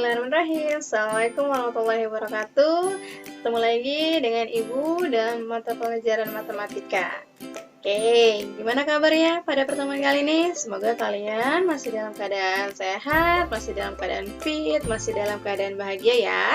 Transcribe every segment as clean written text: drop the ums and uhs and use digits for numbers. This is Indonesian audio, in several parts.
Bismillahirrahmanirrahim. Assalamualaikum warahmatullahi wabarakatuh. Ketemu lagi dengan Ibu dalam mata pelajaran matematika. Oke, gimana kabarnya pada pertemuan kali ini? Semoga kalian masih dalam keadaan sehat, masih dalam keadaan fit, masih dalam keadaan bahagia ya.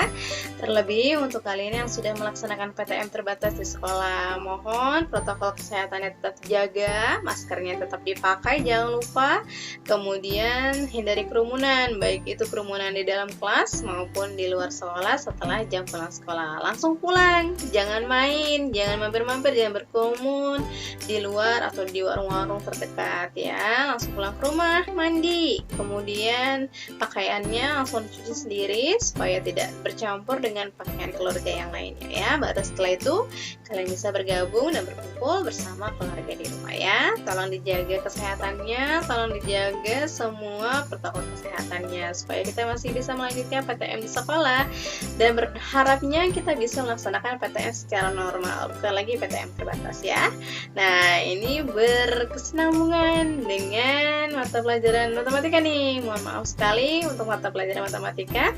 Terlebih untuk kalian yang sudah melaksanakan PTM terbatas di sekolah, mohon protokol kesehatannya tetap dijaga, maskernya tetap dipakai, jangan lupa. Kemudian hindari kerumunan, baik itu kerumunan di dalam kelas maupun di luar sekolah setelah jam pulang sekolah. Langsung pulang, jangan main, jangan mampir-mampir, jangan berkerumun di luar atau di warung-warung terdekat ya. Langsung pulang ke rumah, mandi, kemudian pakaiannya langsung dicuci sendiri supaya tidak bercampur dengan pakaian keluarga yang lainnya ya. Baru setelah itu kalian bisa bergabung dan berkumpul bersama keluarga di rumah ya. Tolong dijaga kesehatannya, tolong dijaga semua protokol kesehatannya supaya kita masih bisa melanjutkan PTM di sekolah dan berharapnya kita bisa melaksanakan PTM secara normal, bukan lagi PTM terbatas ya. Nah, ini berkesinambungan dengan mata pelajaran matematika nih. Mohon maaf sekali untuk mata pelajaran matematika.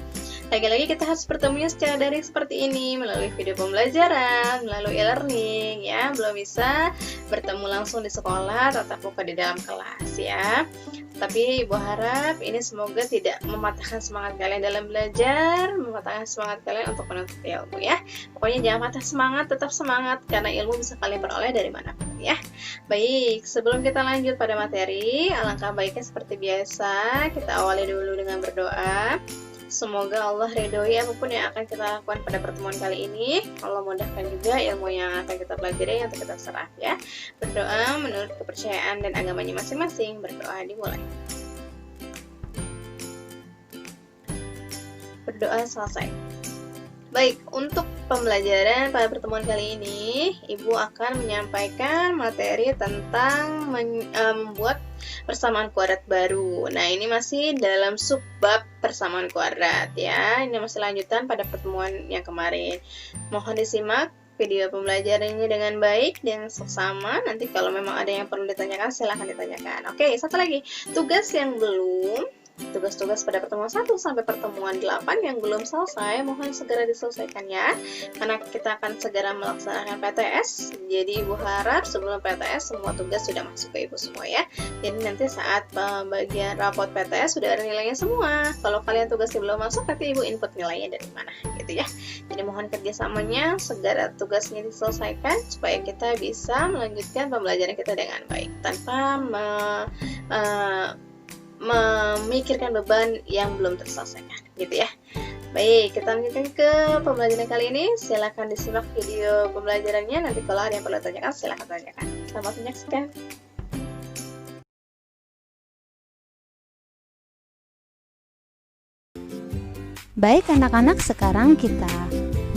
Lagi-lagi kita harus bertemunya secara daring seperti ini, melalui video pembelajaran, melalui e-learning ya. Belum bisa bertemu langsung di sekolah, tatap muka di dalam kelas ya. Tapi Ibu harap ini semoga tidak mematahkan semangat kalian dalam belajar, mematahkan semangat kalian untuk menuntut ilmu ya. Pokoknya jangan patah semangat, tetap semangat karena ilmu bisa kalian peroleh dari manapun ya. Baik, sebelum kita lanjut pada materi, alangkah baiknya seperti biasa kita awali dulu dengan berdoa. Semoga Allah ridhoi apapun yang akan kita lakukan pada pertemuan kali ini. Allah mudahkan juga ilmu yang akan kita pelajari untuk kita serap ya. Berdoa menurut kepercayaan dan agamanya masing-masing. Berdoa dimulai. Berdoa selesai. Baik, untuk pembelajaran pada pertemuan kali ini, Ibu akan menyampaikan materi tentang membuat persamaan kuadrat baru. Nah, ini masih dalam subbab persamaan kuadrat ya. Ini masih lanjutan pada pertemuan yang kemarin. Mohon disimak video pembelajarannya dengan baik dan seksama. Nanti kalau memang ada yang perlu ditanyakan, silahkan ditanyakan. Oke, satu lagi. Tugas-tugas pada pertemuan 1 sampai pertemuan 8 yang belum selesai, mohon segera diselesaikan ya. Karena kita akan segera melaksanakan PTS. Jadi Ibu harap sebelum PTS semua tugas sudah masuk ke Ibu semua ya. Jadi nanti saat pembagian rapot PTS sudah ada nilainya semua. Kalau kalian tugasnya belum masuk, nanti Ibu input nilainya dari mana gitu ya. Jadi mohon kerjasamanya, segera tugasnya diselesaikan supaya kita bisa melanjutkan pembelajaran kita dengan baik tanpa memikirkan beban yang belum terselesaikan gitu ya. Baik, kita lanjutkan ke pembelajaran kali ini. Silakan disimak video pembelajarannya. Nanti kalau ada yang perlu tanyakan, silakan tanyakan. Selamat menyaksikan. Baik anak-anak, sekarang kita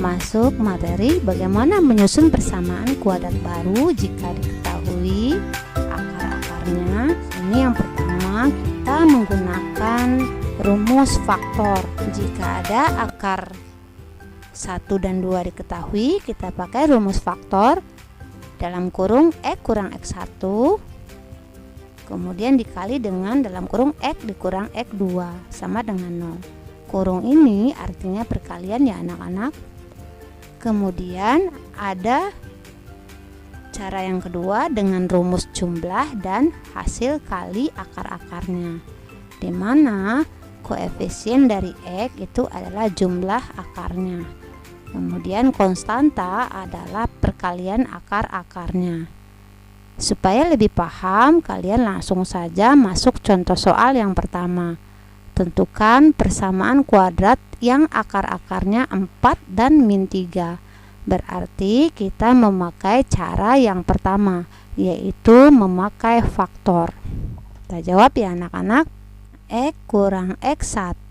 masuk materi bagaimana menyusun persamaan kuadrat baru jika diketahui akar-akarnya. Ini yang pertama, kita menggunakan rumus faktor. Jika ada akar 1 dan 2 diketahui, kita pakai rumus faktor dalam kurung X kurang X1 kemudian dikali dengan dalam kurung X dikurang X2 sama dengan 0. Kurung ini artinya perkalian ya anak-anak. Kemudian ada cara yang kedua dengan rumus jumlah dan hasil kali akar-akarnya, di mana koefisien dari X itu adalah jumlah akarnya. Kemudian konstanta adalah perkalian akar-akarnya. Supaya lebih paham, kalian langsung saja masuk contoh soal yang pertama. Tentukan persamaan kuadrat yang akar-akarnya 4 dan min 3. Berarti kita memakai cara yang pertama, yaitu memakai faktor. Kita jawab ya anak-anak. X kurang X1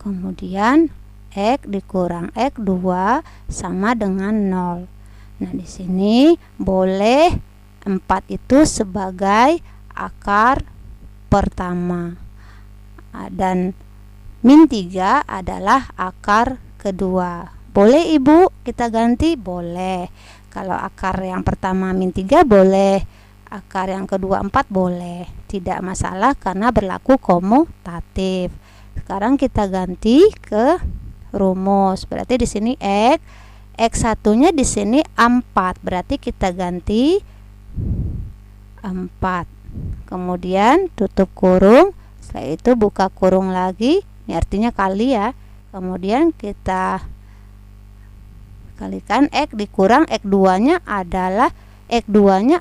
kemudian X dikurang X2 sama dengan 0. Nah, di sini boleh 4 itu sebagai akar pertama dan min 3 adalah akar kedua. Boleh Ibu kita ganti? Boleh. Kalau akar yang pertama min 3 boleh, akar yang kedua 4 boleh. Tidak masalah karena berlaku komutatif. Sekarang kita ganti ke rumus. Berarti di sini X satunya di sini 4. Berarti kita ganti 4. Kemudian tutup kurung. Setelah itu buka kurung lagi. Ini artinya kali ya. Kemudian kita kalikan X dikurang X2-nya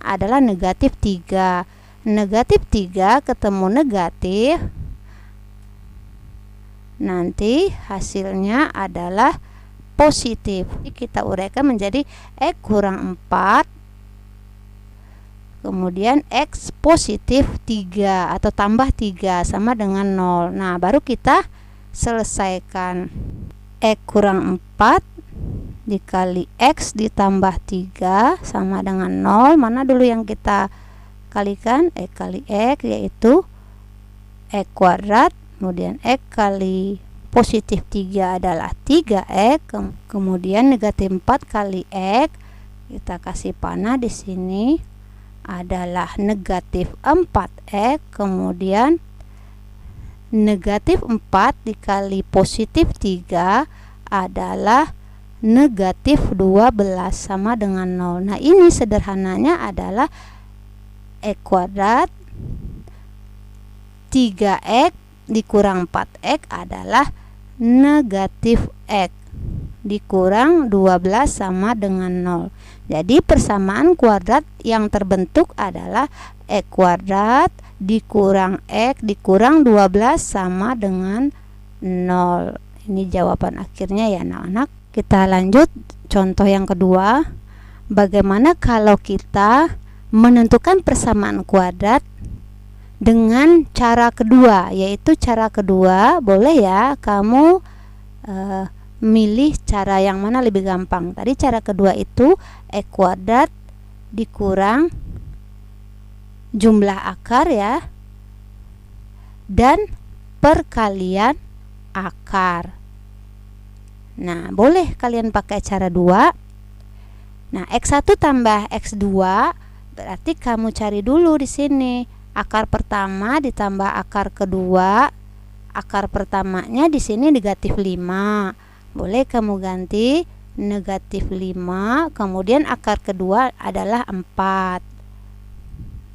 adalah negatif 3. Negatif 3 ketemu negatif, nanti hasilnya adalah positif. Jadi kita uraikan menjadi X kurang 4 kemudian X positif 3 atau tambah 3 sama dengan 0. Nah, baru kita selesaikan. X kurang 4 dikali X ditambah 3 sama dengan 0. Mana dulu yang kita kalikan? X kali X, yaitu X kuadrat. Kemudian X kali positif 3 adalah 3X. Kemudian negatif 4 kali X, kita kasih panah di sini, adalah negatif 4X. Kemudian negatif 4 dikali positif 3 adalah negatif 12 sama dengan 0. Nah, ini sederhananya adalah X kuadrat 3X dikurang 4X adalah negatif X dikurang 12 sama dengan 0. Jadi persamaan kuadrat yang terbentuk adalah X kuadrat dikurang X dikurang 12 sama dengan 0. Ini jawaban akhirnya ya anak-anak. Kita lanjut contoh yang kedua. Bagaimana kalau kita menentukan persamaan kuadrat dengan cara kedua, yaitu cara kedua boleh ya kamu milih cara yang mana lebih gampang. Tadi cara kedua itu X kuadrat dikurang jumlah akar ya, dan perkalian akar. Nah, boleh kalian pakai cara 2. Nah, X1 tambah X2 berarti kamu cari dulu di sini akar pertama ditambah akar kedua. Akar pertamanya di sini negatif 5. Boleh kamu ganti negatif 5, kemudian akar kedua adalah 4.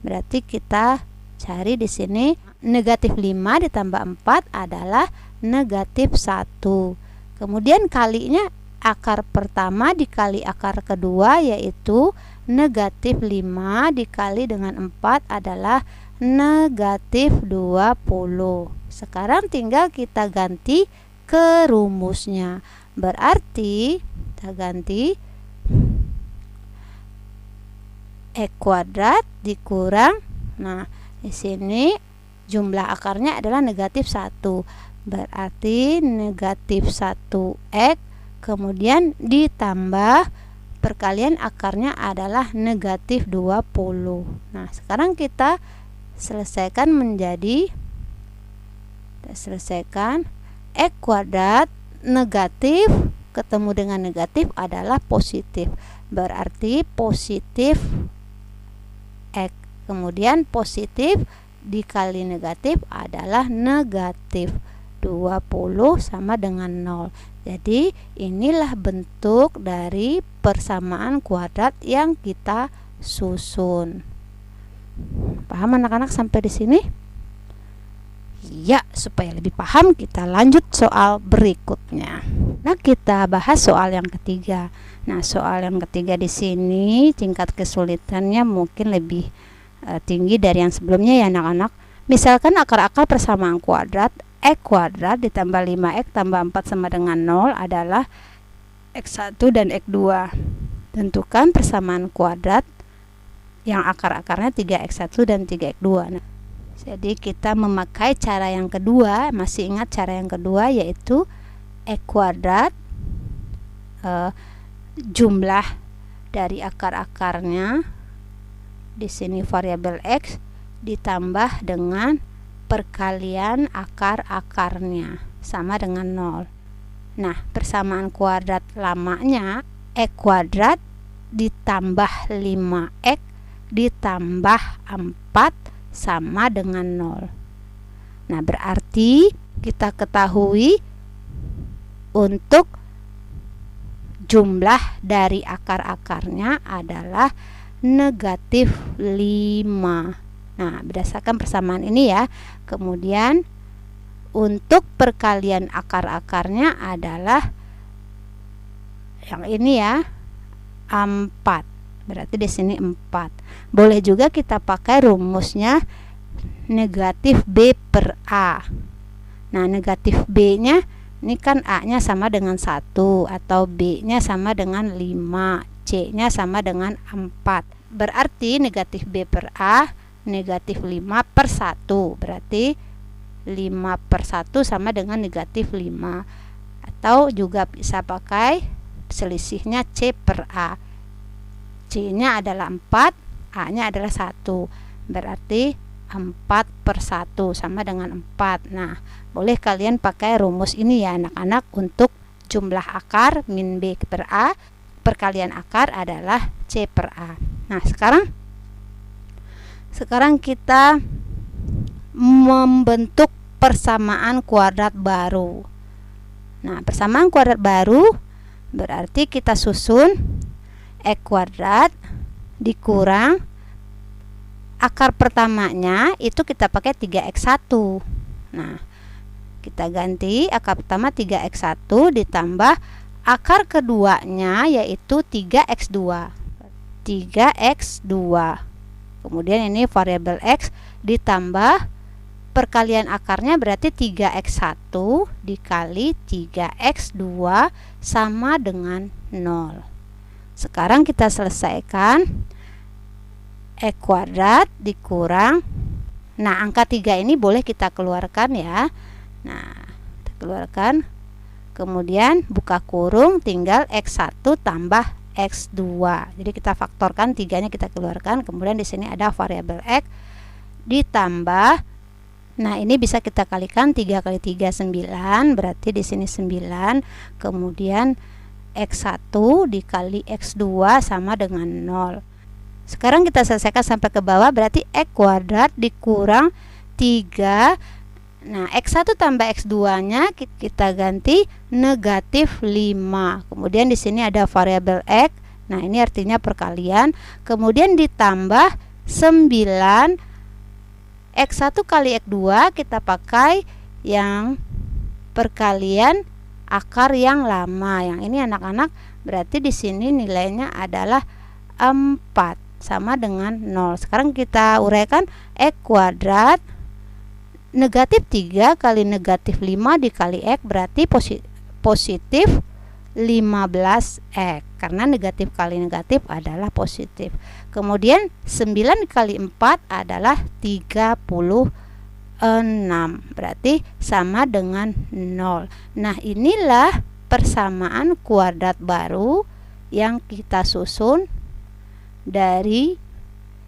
Berarti kita cari di sini negatif 5 ditambah 4 adalah negatif 1. Kemudian kalinya akar pertama dikali akar kedua, yaitu negatif 5 dikali dengan 4 adalah negatif 20. Sekarang tinggal kita ganti ke rumusnya. Berarti kita ganti X kuadrat dikurang, nah di sini jumlah akarnya adalah negatif 1. Berarti negatif 1X kemudian ditambah perkalian akarnya adalah negatif 20. Nah, sekarang kita selesaikan menjadi X kuadrat negatif ketemu dengan negatif adalah positif. Berarti positif X kemudian positif dikali negatif adalah negatif 20 sama dengan 0. Jadi inilah bentuk dari persamaan kuadrat yang kita susun. Paham anak-anak sampai di sini? Ya, supaya lebih paham kita lanjut soal berikutnya. Nah, kita bahas soal yang ketiga. Nah, soal yang ketiga di sini tingkat kesulitannya mungkin lebih tinggi dari yang sebelumnya ya anak-anak. Misalkan akar-akar persamaan kuadrat X kuadrat ditambah 5X tambah 4 sama dengan 0 adalah X1 dan X2. Tentukan persamaan kuadrat yang akar-akarnya 3X1 dan 3X2. Nah, jadi kita memakai cara yang kedua. Masih ingat cara yang kedua, yaitu X kuadrat jumlah dari akar-akarnya, di sini variabel X, ditambah dengan perkalian akar-akarnya sama dengan 0. Nah, persamaan kuadrat lamanya X kuadrat ditambah 5X ditambah 4 sama dengan 0. Nah, berarti kita ketahui untuk jumlah dari akar-akarnya adalah negatif 5. Nah, berdasarkan persamaan ini ya. Kemudian untuk perkalian akar-akarnya adalah yang ini ya, 4. Berarti di sini 4. Boleh juga kita pakai rumusnya negatif B per A. Nah, negatif B-nya ini kan A-nya sama dengan 1, atau B-nya sama dengan 5, C-nya sama dengan 4. Berarti negatif B per A negatif 5 per 1. Berarti 5 per 1 sama dengan negatif 5. Atau juga bisa pakai selisihnya C per A. C-nya adalah 4, A-nya adalah 1. Berarti 4 per 1 sama dengan 4. Nah, boleh kalian pakai rumus ini ya anak-anak untuk jumlah akar min B per A, perkalian akar adalah C per A. Nah, sekarang kita membentuk persamaan kuadrat baru. Nah, persamaan kuadrat baru berarti kita susun X kuadrat dikurang akar pertamanya itu kita pakai 3x1. Nah, kita ganti akar pertama 3x1 ditambah akar keduanya yaitu 3x2. 3x2. Kemudian ini variabel x ditambah perkalian akarnya berarti 3x1 dikali 3x2 sama dengan 0. Sekarang kita selesaikan X kuadrat dikurang, nah angka 3 ini boleh kita keluarkan ya. Nah, kita keluarkan, kemudian buka kurung, tinggal X1 tambah X2. Jadi kita faktorkan 3-nya kita keluarkan, kemudian di sini ada variabel X ditambah, nah ini bisa kita kalikan 3 kali 3 9, berarti di sini 9, kemudian X1 dikali X2 sama dengan 0. Sekarang kita selesaikan sampai ke bawah, berarti X kuadrat dikurang 3. Nah, X1 tambah X2 nya kita ganti negatif 5. Kemudian di sini ada variabel X. Nah, ini artinya perkalian. Kemudian ditambah 9. X1 kali X2 kita pakai yang perkalian akar yang lama. Yang ini anak-anak berarti di sini nilainya adalah 4 sama dengan 0. Sekarang kita uraikan X kuadrat negatif 3 kali negatif 5 dikali X berarti positif 15X, karena negatif kali negatif adalah positif. Kemudian 9 kali 4 adalah 36, berarti sama dengan 0. Nah, inilah persamaan kuadrat baru yang kita susun dari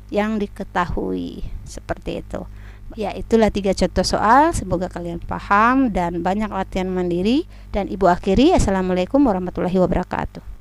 yang diketahui, seperti itu. Ya, itulah 3 contoh soal. Semoga kalian paham dan banyak latihan mandiri. Dan Ibu akhiri, Assalamualaikum warahmatullahi wabarakatuh.